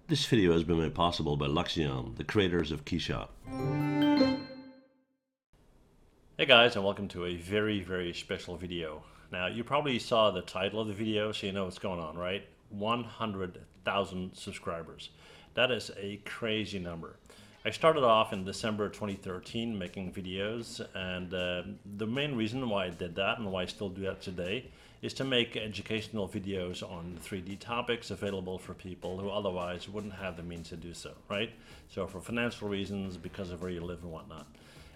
This video has been made possible by Luxion, the creators of KeyShot. Hey guys, and welcome to a very special video. Now, you probably saw the title of the video, so you know what's going on, right? 100,000 subscribers. That is a crazy number. I started off in December 2013 making videos, and the main reason why I did that and why I still do that today is to make educational videos on 3D topics available for people who otherwise wouldn't have the means to do so, right? So for financial reasons, because of where you live and whatnot.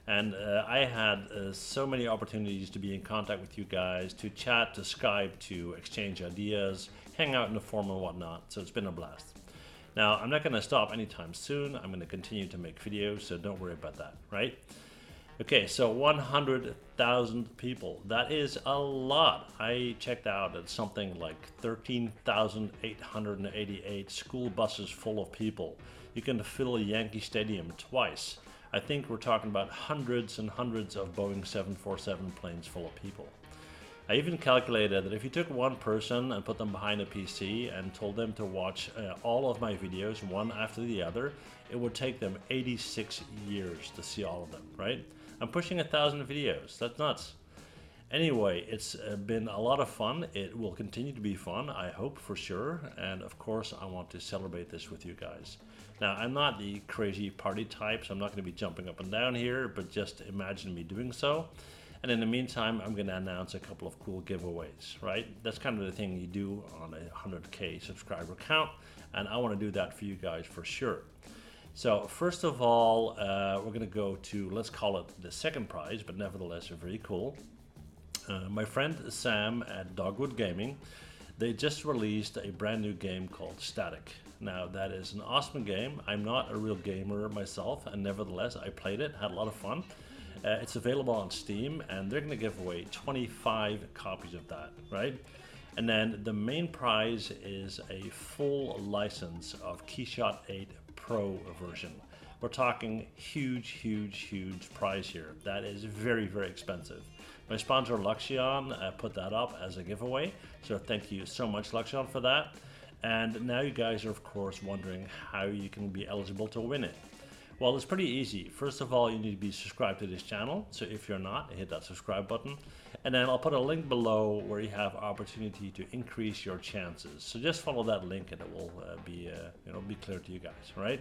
And I had so many opportunities to be in contact with you guys, to chat, to Skype, to exchange ideas, hang out in the forum and whatnot. So it's been a blast. Now, I'm not going to stop anytime soon. I'm going to continue to make videos, so don't worry about that, right? Okay, so 100,000 people. That is a lot. I checked out at something like 13,888 school buses full of people. You can fill Yankee Stadium twice. I think we're talking about hundreds and hundreds of Boeing 747 planes full of people. I even calculated that if you took one person and put them behind a PC and told them to watch all of my videos one after the other, it would take them 86 years to see all of them, right? I'm pushing 1,000 videos. That's nuts. Anyway, it's been a lot of fun. It will continue to be fun, I hope, for sure. And of course, I want to celebrate this with you guys. Now, I'm not the crazy party type, so I'm not going to be jumping up and down here, but just imagine me doing so. And in the meantime, I'm going to announce a couple of cool giveaways, right? That's kind of the thing you do on a 100K subscriber count, and I want to do that for you guys for sure. So first of all, we're going to go to, let's call it the second prize, but nevertheless very cool. My friend Sam at Dogwood Gaming, they just released a brand new game called Static. Now that is an awesome game. I'm not a real gamer myself, and nevertheless I played it, had a lot of fun. It's available on Steam, and they're going to give away 25 copies of that, right? And then the main prize is a full license of KeyShot 8 Pro version. We're talking huge prize here. That is very expensive. My sponsor Luxion put that up as a giveaway, so thank you so much, Luxion, for that. And now you guys are of course wondering how you can be eligible to win it. Well, it's pretty easy. First of all, you need to be subscribed to this channel. So if you're not, hit that subscribe button. And then I'll put a link below where you have opportunity to increase your chances. So just follow that link and it will be clear to you guys, right?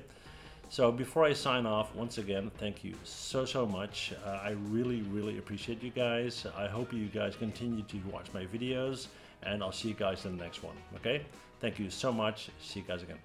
So before I sign off, once again, thank you so much. I really appreciate you guys. I hope you guys continue to watch my videos, and I'll see you guys in the next one, okay? Thank you so much. See you guys again.